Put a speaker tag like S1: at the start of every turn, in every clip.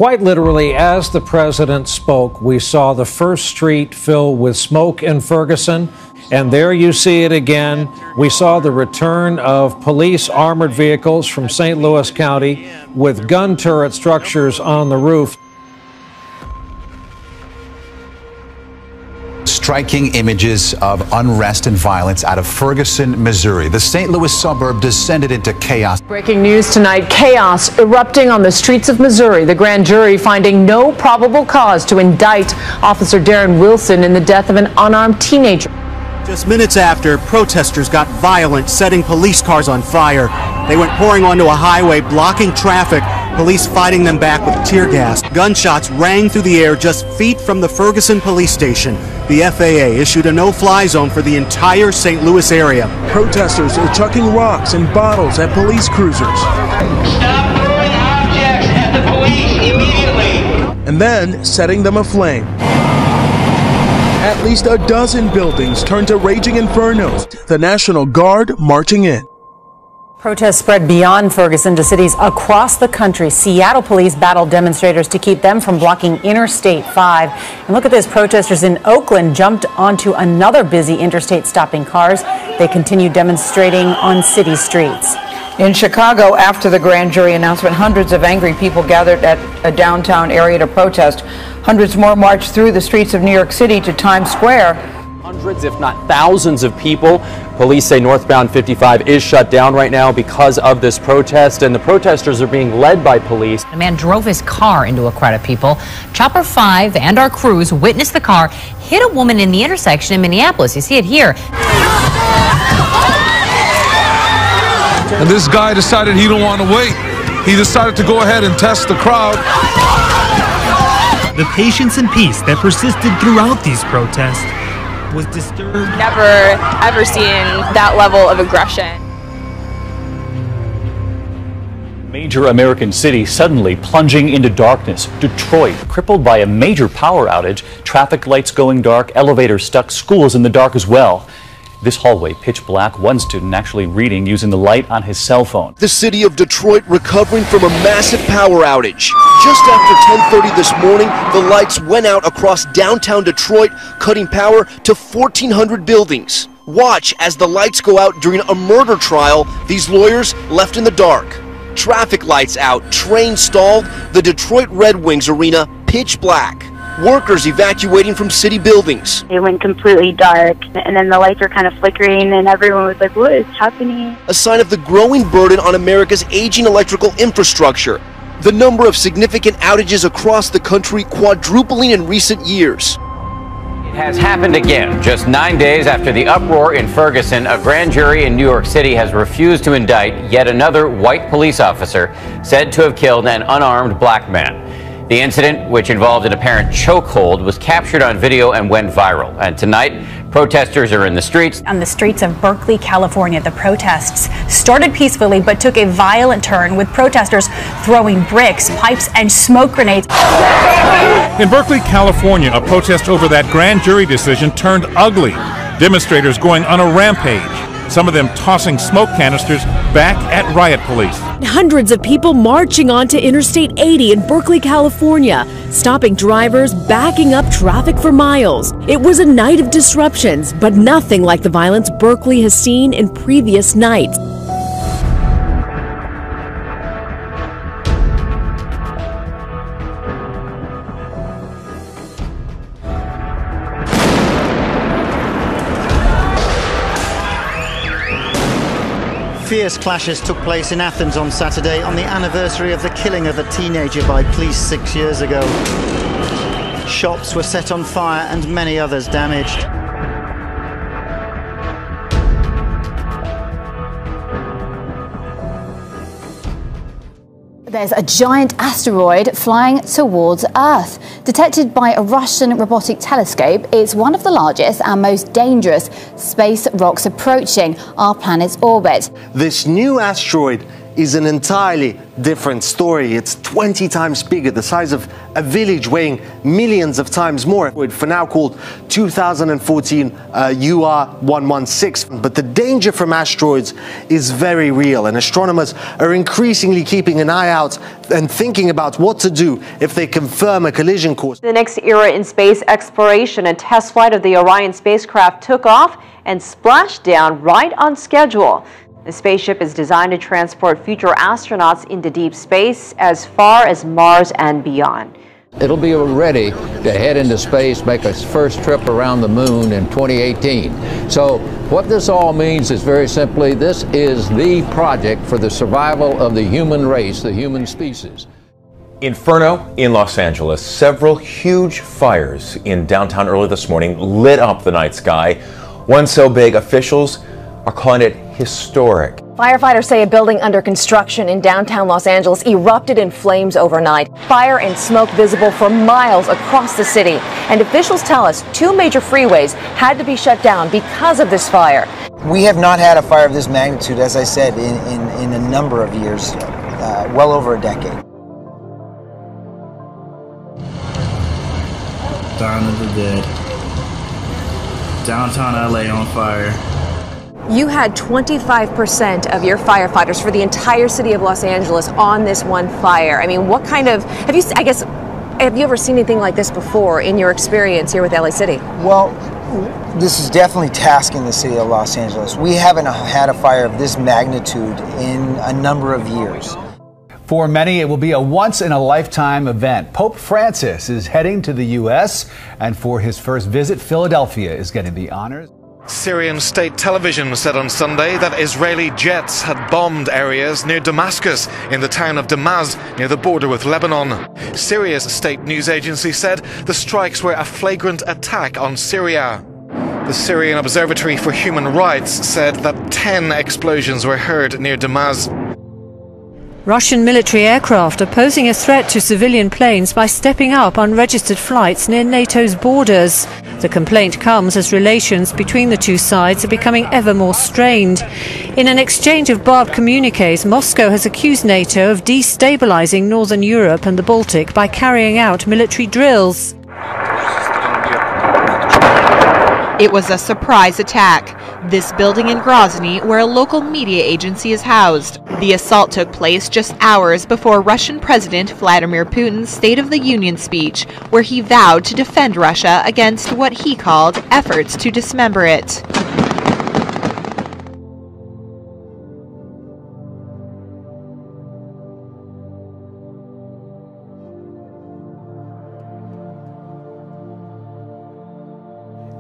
S1: Quite literally, as the president spoke, we saw the first street fill with smoke in Ferguson. And there you see it again. We saw the return of police armored vehicles from St. Louis County with gun turret structures on the roof.
S2: Striking images of unrest and violence out of Ferguson, Missouri. The St. Louis suburb descended into chaos.
S3: Breaking news tonight, chaos erupting on the streets of Missouri. The grand jury finding no probable cause to indict Officer Darren Wilson in the death of an unarmed teenager.
S4: Just minutes after, protesters got violent, setting police cars on fire. They went pouring onto a highway, blocking traffic, police fighting them back with tear gas. Gunshots rang through the air just feet from the Ferguson police station. The FAA issued a no-fly zone for the entire St. Louis area.
S5: Protesters are chucking rocks and bottles at police cruisers.
S6: Stop throwing objects at the police immediately!
S5: And then setting them aflame. At least a dozen buildings turned to raging infernos, the National Guard marching in.
S7: Protests spread beyond Ferguson to cities across the country. Seattle police battled demonstrators to keep them from blocking Interstate 5. And look at this, protesters in Oakland jumped onto another busy interstate stopping cars. They continued demonstrating on city streets.
S8: In Chicago, after the grand jury announcement, hundreds of angry people gathered at a downtown area to protest. Hundreds more marched through the streets of New York City to Times Square.
S9: Hundreds, if not thousands of people. Police say northbound 55 is shut down right now because of this protest, and the protesters are being led by police.
S10: A man drove his car into a crowd of people. Chopper 5 and our crews witnessed the car hit a woman in the intersection in Minneapolis. You see it here.
S11: And this guy decided he don't want to wait. He decided to go ahead and test the crowd.
S12: The patience and peace that persisted throughout these protests was disturbed.
S13: Never ever seen that level of aggression.
S14: Major American city suddenly plunging into darkness. Detroit crippled by a major power outage, traffic lights going dark, elevators stuck, schools in the dark as well. This hallway pitch black, one student actually reading using the light on his cell phone.
S15: The city of Detroit recovering from a massive power outage. Just after 10:30 this morning, the lights went out across downtown Detroit, cutting power to 1,400 buildings. Watch as the lights go out during a murder trial, these lawyers left in the dark. Traffic lights out, trains stalled, the Detroit Red Wings arena pitch black. Workers evacuating from city buildings.
S16: It went completely dark, and then the lights were kind of flickering, and everyone was like, what is happening?
S15: A sign of the growing burden on America's aging electrical infrastructure. The number of significant outages across the country quadrupling in recent years.
S17: It has happened again. Just 9 days after the uproar in Ferguson, a grand jury in New York City has refused to indict yet another white police officer said to have killed an unarmed black man. The incident, which involved an apparent chokehold, was captured on video and went viral. And tonight, protesters are in the streets.
S18: On the streets of Berkeley, California, the protests started peacefully but took a violent turn, with protesters throwing bricks, pipes, and smoke grenades.
S19: In Berkeley, California, a protest over that grand jury decision turned ugly. Demonstrators going on a rampage, some of them tossing smoke canisters back at riot police.
S20: Hundreds of people marching onto Interstate 80 in Berkeley, California, stopping drivers, backing up traffic for miles. It was a night of disruptions, but nothing like the violence Berkeley has seen in previous nights.
S21: Fierce clashes took place in Athens on Saturday on the anniversary of the killing of a teenager by police 6 years ago. Shops were set on fire and many others damaged.
S22: There's a giant asteroid flying towards Earth. Detected by a Russian robotic telescope, it's one of the largest and most dangerous space rocks approaching our planet's orbit.
S23: This new asteroid
S1: is an entirely different story. It's 20 times bigger, the size of a village, weighing millions of times more. For now called 2014 UR116. But the danger from asteroids is very real, and astronomers are increasingly keeping an eye out and thinking about what to do if they confirm a collision course.
S2: The next era in space exploration, a test flight of the Orion spacecraft took off and splashed down right on schedule. The spaceship is designed to transport future astronauts into deep space as far as Mars and beyond.
S23: It'll be ready to head into space, make its first trip around the moon in 2018. So what this all means is very simply, this is the project for the survival of the human race, the human species.
S24: Inferno in Los Angeles. Several huge fires in downtown early this morning lit up the night sky. One so big, officials are calling it historic.
S25: Firefighters say a building under construction in downtown Los Angeles erupted in flames overnight. Fire and smoke visible for miles across the city. And officials tell us 2 major freeways had to be shut down because of this fire.
S26: We have not had a fire of this magnitude, as I said, in a number of years, well over a decade.
S27: Dawn of the Dead. Downtown LA on fire.
S25: You had 25% of your firefighters for the entire city of Los Angeles on this one fire. I mean, what kind of, have you ever seen anything like this before in your experience here with LA City?
S26: Well, this is definitely tasking the city of Los Angeles. We haven't had a fire of this magnitude in a number of years.
S28: For many, it will be a once-in-a-lifetime event. Pope Francis is heading to the U.S., and for his first visit, Philadelphia is getting the honors.
S29: Syrian state television said on Sunday that Israeli jets had bombed areas near Damascus in the town of Damaz near the border with Lebanon. Syria's state news agency said the strikes were a flagrant attack on Syria. The Syrian Observatory for Human Rights said that 10 explosions were heard near Damaz.
S30: Russian military aircraft are posing a threat to civilian planes by stepping up unregistered flights near NATO's borders. The complaint comes as relations between the two sides are becoming ever more strained. In an exchange of barbed communiques, Moscow has accused NATO of destabilizing Northern Europe and the Baltic by carrying out military drills.
S31: It was a surprise attack. This building in Grozny, where a local media agency is housed. The assault took place just hours before Russian President Vladimir Putin's State of the Union speech, where he vowed to defend Russia against what he called efforts to dismember it.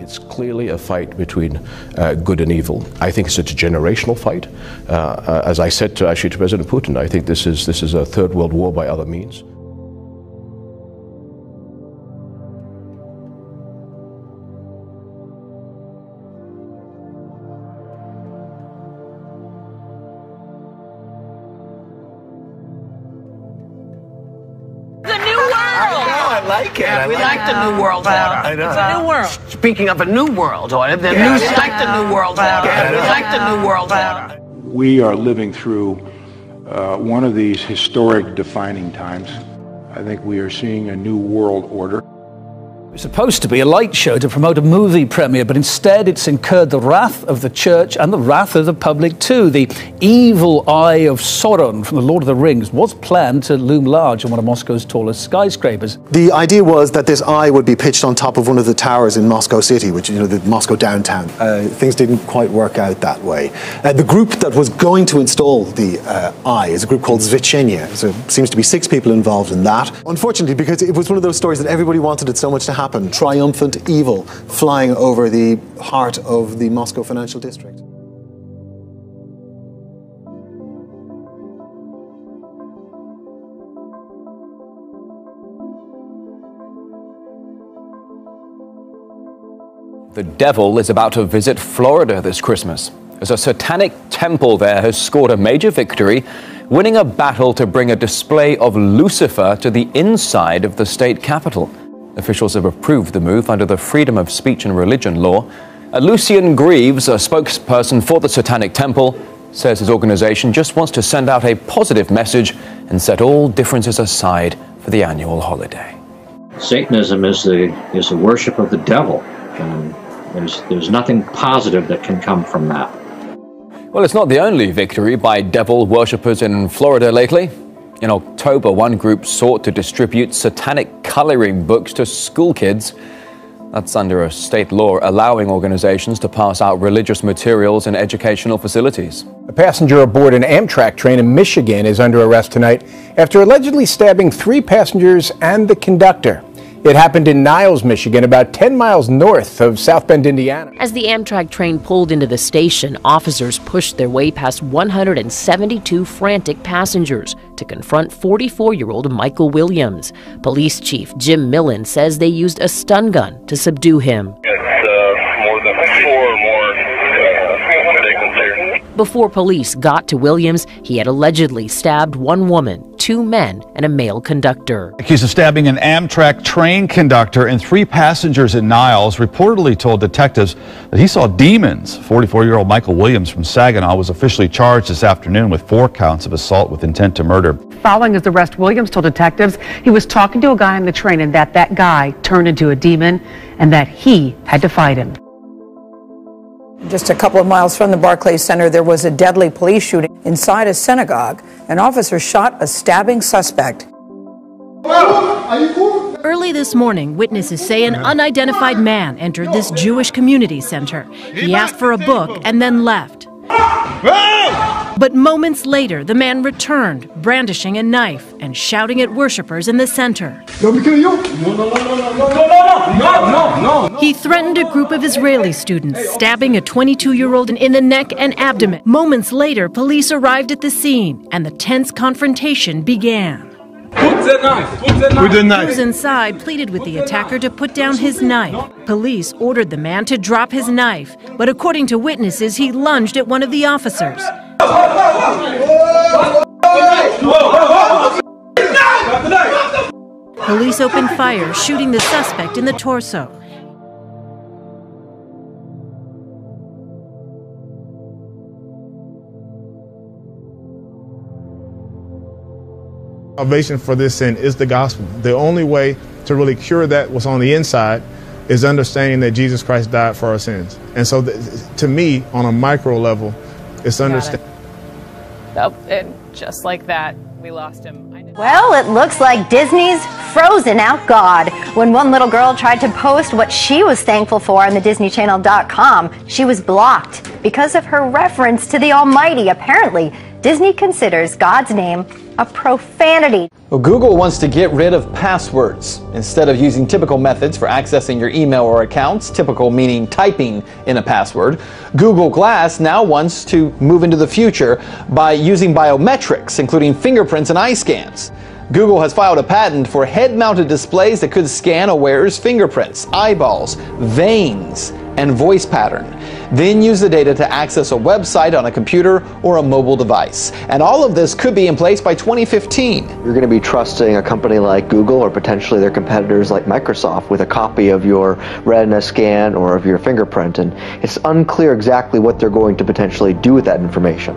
S32: It's clearly a fight between good and evil. I think it's a generational fight. As I said to President Putin, I think this is a third world war by other means.
S33: We like the New World Order.
S32: I know.
S33: It's a new world. Speaking of a New World Order, we like the New World Order. We like the New World Order.
S34: We are living through one of these historic defining times. I think we are seeing a new world order.
S28: It's supposed to be a light show to promote a movie premiere, but instead it's incurred the wrath of the church and the wrath of the public too. The evil eye of Sauron from The Lord of the Rings was planned to loom large on one of Moscow's tallest skyscrapers.
S35: The idea was that this eye would be pitched on top of one of the towers in Moscow City, which is, the Moscow downtown. Things didn't quite work out that way. The group that was going to install the eye is a group called Zvechenia. So it seems to be 6 people involved in that. Unfortunately, because it was one of those stories that everybody wanted it so much to happen, triumphant evil flying over the heart of the Moscow financial district.
S36: The devil is about to visit Florida this Christmas, as a satanic temple there has scored a major victory, winning a battle to bring a display of Lucifer to the inside of the state capitol. Officials have approved the move under the Freedom of Speech and Religion law. Lucian Greaves, a spokesperson for the Satanic Temple, says his organization just wants to send out a positive message and set all differences aside for the annual holiday.
S3: Satanism is the worship of the devil, and there's nothing positive that can come from that.
S36: Well, it's not the only victory by devil worshippers in Florida lately. In October, one group sought to distribute satanic coloring books to school kids. That's under a state law allowing organizations to pass out religious materials in educational facilities.
S4: A passenger aboard an Amtrak train in Michigan is under arrest tonight after allegedly stabbing 3 passengers and the conductor. It happened in Niles, Michigan, about 10 miles north of South Bend, Indiana.
S5: As the Amtrak train pulled into the station, officers pushed their way past 172 frantic passengers to confront 44-year-old Michael Williams. Police Chief Jim Millen says they used a stun gun to subdue him.
S6: More than 4 or more vehicles here.
S5: Before police got to Williams, he had allegedly stabbed 1 woman, 2 men, and a male conductor.
S7: Accused of stabbing an Amtrak train conductor and 3 passengers in Niles, reportedly told detectives that he saw demons. 44-year-old Michael Williams from Saginaw was officially charged this afternoon with 4 counts of assault with intent to murder.
S8: Following his arrest, Williams told detectives he was talking to a guy on the train and that guy turned into a demon and that he had to fight him.
S9: Just a couple of miles from the Barclays Center, there was a deadly police shooting inside a synagogue. An officer shot a stabbing suspect.
S10: Early this morning, witnesses say an unidentified man entered this Jewish community center. He asked for a book and then left. But moments later, the man returned, brandishing a knife and shouting at worshipers in the center. He threatened a group of Israeli students, stabbing a 22-year-old in the neck and abdomen. Moments later, police arrived at the scene, and the tense confrontation began.
S11: Put the knife.
S10: Those inside pleaded with the attacker to put down his knife. Police ordered the man to drop his knife, but according to witnesses, he lunged at one of the officers. Police opened fire, shooting the suspect in the torso.
S12: Salvation for this sin is the gospel. The only way to really cure that what's on the inside is understanding that Jesus Christ died for our sins. And so to me, on a micro level, it's understanding.
S13: Oh, and just like that, we lost him.
S14: Well, it looks like Disney's frozen out God. When one little girl tried to post what she was thankful for on the DisneyChannel.com, she was blocked because of her reference to the Almighty. Apparently, Disney considers God's name a profanity.
S15: Well, Google wants to get rid of passwords. Instead of using typical methods for accessing your email or accounts, typical meaning typing in a password, Google Glass now wants to move into the future by using biometrics, including fingerprints and eye scans. Google has filed a patent for head-mounted displays that could scan a wearer's fingerprints, eyeballs, veins, and voice pattern. Then use the data to access a website on a computer or a mobile device. And all of this could be in place by 2015.
S16: You're going to be trusting a company like Google or potentially their competitors like Microsoft with a copy of your retina scan or of your fingerprint, and it's unclear exactly what they're going to potentially do with that information.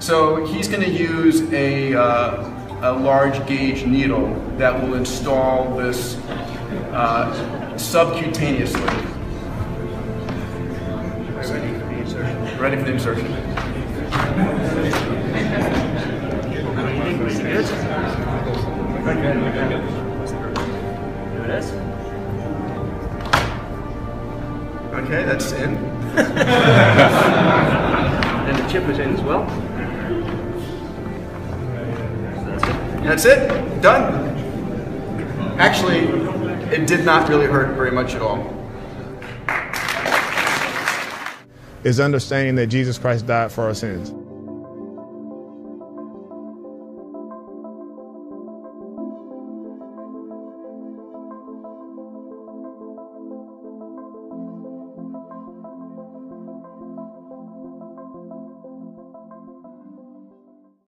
S17: So he's going to use a large gauge needle that will install this subcutaneously. Ready for the insertion. Okay, that's in.
S18: And the chip is in as well.
S17: That's it. Done. Actually, it did not really hurt very much at all. Is understanding that Jesus Christ died for our sins.